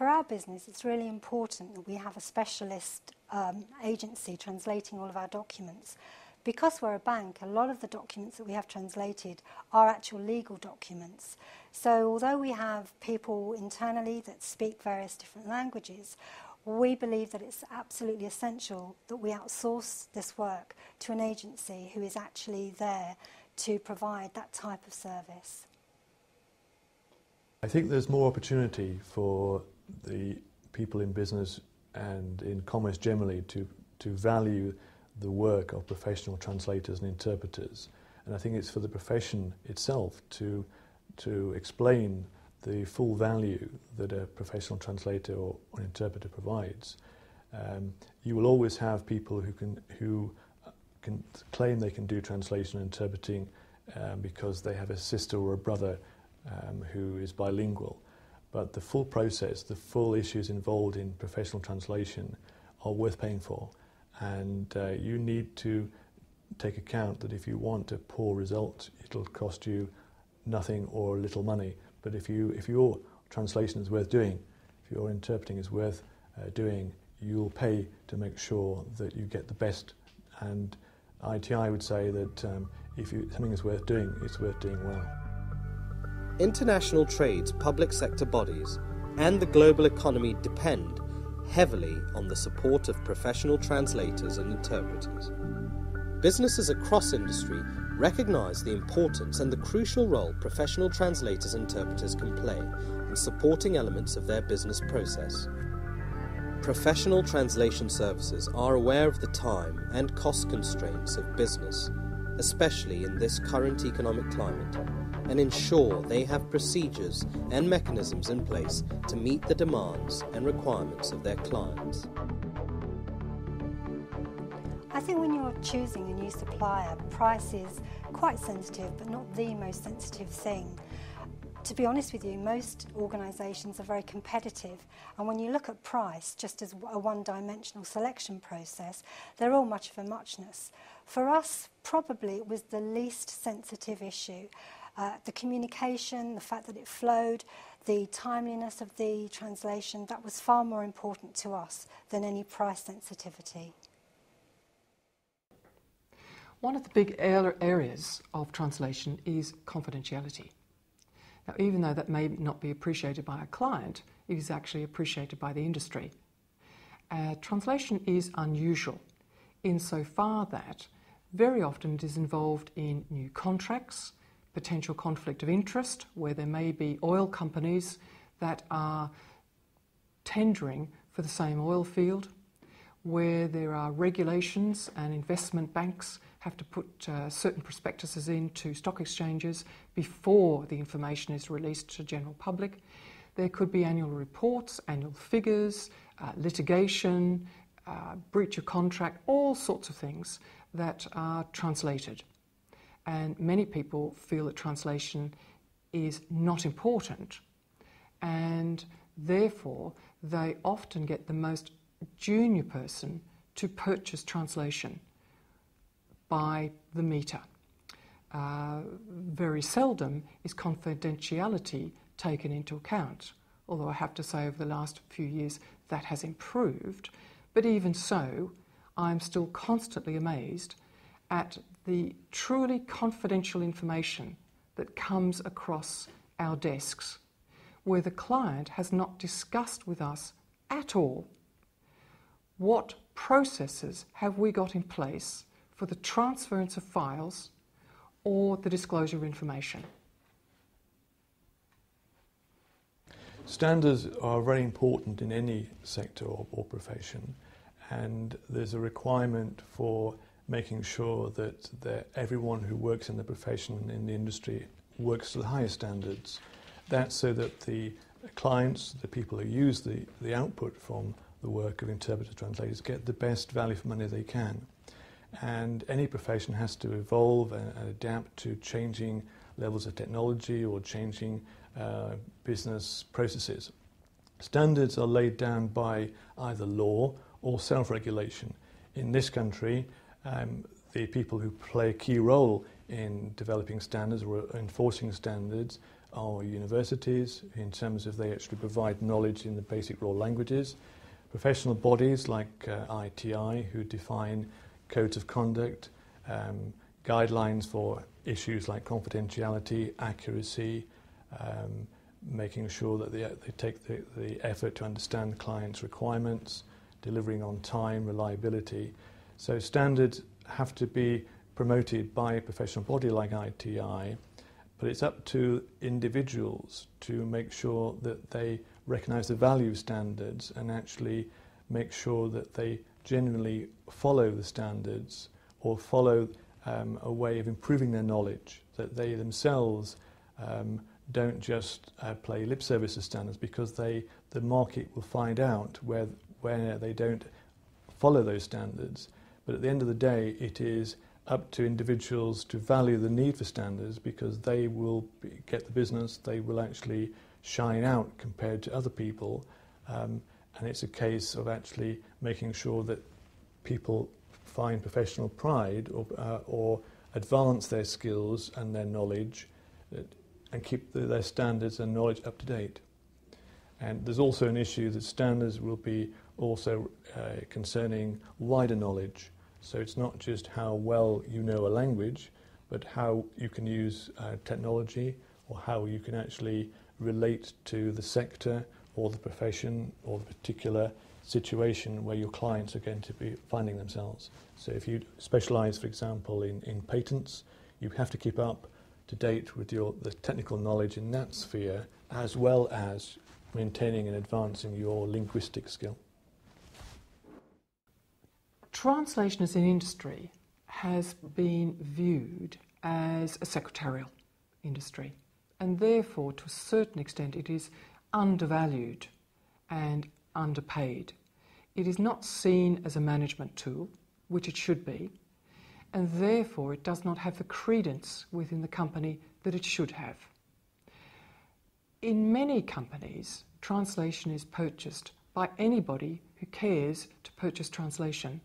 For our business, it's really important that we have a specialist agency translating all of our documents. Because we're a bank, a lot of the documents that we have translated are actual legal documents. So although we have people internally that speak various different languages, we believe that it's absolutely essential that we outsource this work to an agency who is actually there to provide that type of service. I think there's more opportunity for the people in business and in commerce generally to value the work of professional translators and interpreters. And I think it's for the profession itself to explain the full value that a professional translator or interpreter provides. You will always have people who can claim they can do translation and interpreting because they have a sister or a brother who is bilingual. But the full process, the full issues involved in professional translation are worth paying for. And you need to take account that if you want a poor result, it'll cost you nothing or little money. But if your translation is worth doing, if your interpreting is worth doing, you'll pay to make sure that you get the best. And ITI would say that if something is worth doing, it's worth doing well. International trade's public sector bodies and the global economy depend heavily on the support of professional translators and interpreters. Businesses across industry recognise the importance and the crucial role professional translators and interpreters can play in supporting elements of their business process. Professional translation services are aware of the time and cost constraints of business, especially in this current economic climate, and ensure they have procedures and mechanisms in place to meet the demands and requirements of their clients. I think when you're choosing a new supplier, price is quite sensitive, but not the most sensitive thing. To be honest with you, most organisations are very competitive, and when you look at price just as a one-dimensional selection process, they're all much of a muchness. For us, probably it was the least sensitive issue. The communication, the fact that it flowed, the timeliness of the translation, that was far more important to us than any price sensitivity. One of the big areas of translation is confidentiality. Now, even though that may not be appreciated by a client, it is actually appreciated by the industry. Translation is unusual insofar that very often it is involved in new contracts, potential conflict of interest, where there may be oil companies that are tendering for the same oil field, where there are regulations and investment banks have to put certain prospectuses into stock exchanges before the information is released to the general public. There could be annual reports, annual figures, litigation, breach of contract, all sorts of things that are translated. And many people feel that translation is not important, and therefore they often get the most junior person to purchase translation by the meter. Very seldom is confidentiality taken into account, although I have to say over the last few years that has improved. But even so, I'm still constantly amazed at the truly confidential information that comes across our desks, where the client has not discussed with us at all what processes have we got in place for the transference of files or the disclosure of information. Standards are very important in any sector or profession, and there's a requirement for making sure that everyone who works in the profession and in the industry works to the highest standards. That's so that the clients, the people who use the output from the work of interpreters, translators, get the best value for money they can. And any profession has to evolve and adapt to changing levels of technology or changing business processes. Standards are laid down by either law or self-regulation. In this country, the people who play a key role in developing standards or enforcing standards are universities, in terms of they actually provide knowledge in the basic raw languages. Professional bodies like ITI, who define codes of conduct, guidelines for issues like confidentiality, accuracy, making sure that they take the effort to understand clients' requirements, delivering on time, reliability. So standards have to be promoted by a professional body like ITI, but it's up to individuals to make sure that they recognise the value of standards and actually make sure that they genuinely follow the standards or follow a way of improving their knowledge, that they themselves don't just play lip service to standards, because the market will find out where they don't follow those standards. But at the end of the day, it is up to individuals to value the need for standards, because they will get the business, they will actually shine out compared to other people, and it's a case of actually making sure that people find professional pride or advance their skills and their knowledge and keep their standards and knowledge up to date. And there's also an issue that standards will be also concerning wider knowledge. So it's not just how well you know a language, but how you can use technology, or how you can actually relate to the sector or the profession or the particular situation where your clients are going to be finding themselves. So if you specialise, for example, in patents, you have to keep up to date with the technical knowledge in that sphere, as well as maintaining and advancing your linguistic skill. Translation as an industry has been viewed as a secretarial industry, and therefore, to a certain extent, it is undervalued and underpaid. It is not seen as a management tool, which it should be, and therefore it does not have the credence within the company that it should have. In many companies, translation is purchased by anybody who cares to purchase translation.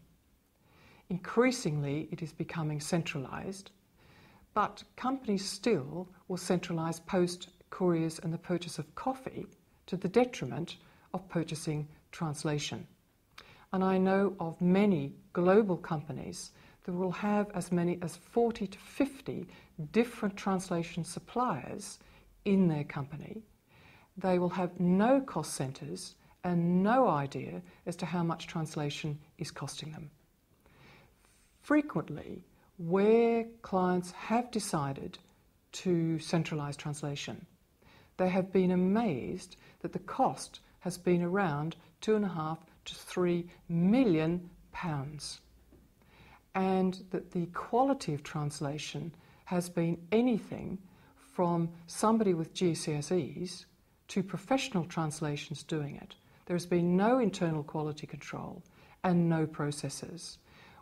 Increasingly, it is becoming centralised, but companies still will centralise post, couriers and the purchase of coffee to the detriment of purchasing translation. And I know of many global companies that will have as many as 40 to 50 different translation suppliers in their company. They will have no cost centres and no idea as to how much translation is costing them. Frequently, where clients have decided to centralise translation, they have been amazed that the cost has been around £2.5 to £3 million, and that the quality of translation has been anything from somebody with GCSEs to professional translations doing it. There has been no internal quality control and no processes.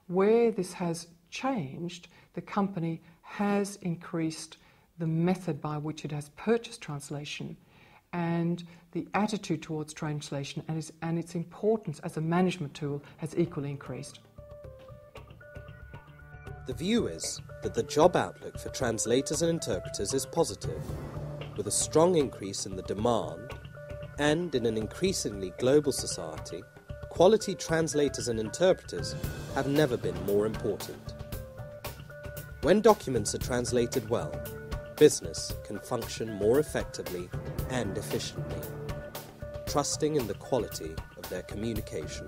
Where this has changed, the company has increased the method by which it has purchased translation and the attitude towards translation and its importance as a management tool has equally increased. The view is that the job outlook for translators and interpreters is positive, with a strong increase in the demand, and in an increasingly global society, quality translators and interpreters have never been more important. When documents are translated well, business can function more effectively and efficiently, trusting in the quality of their communication.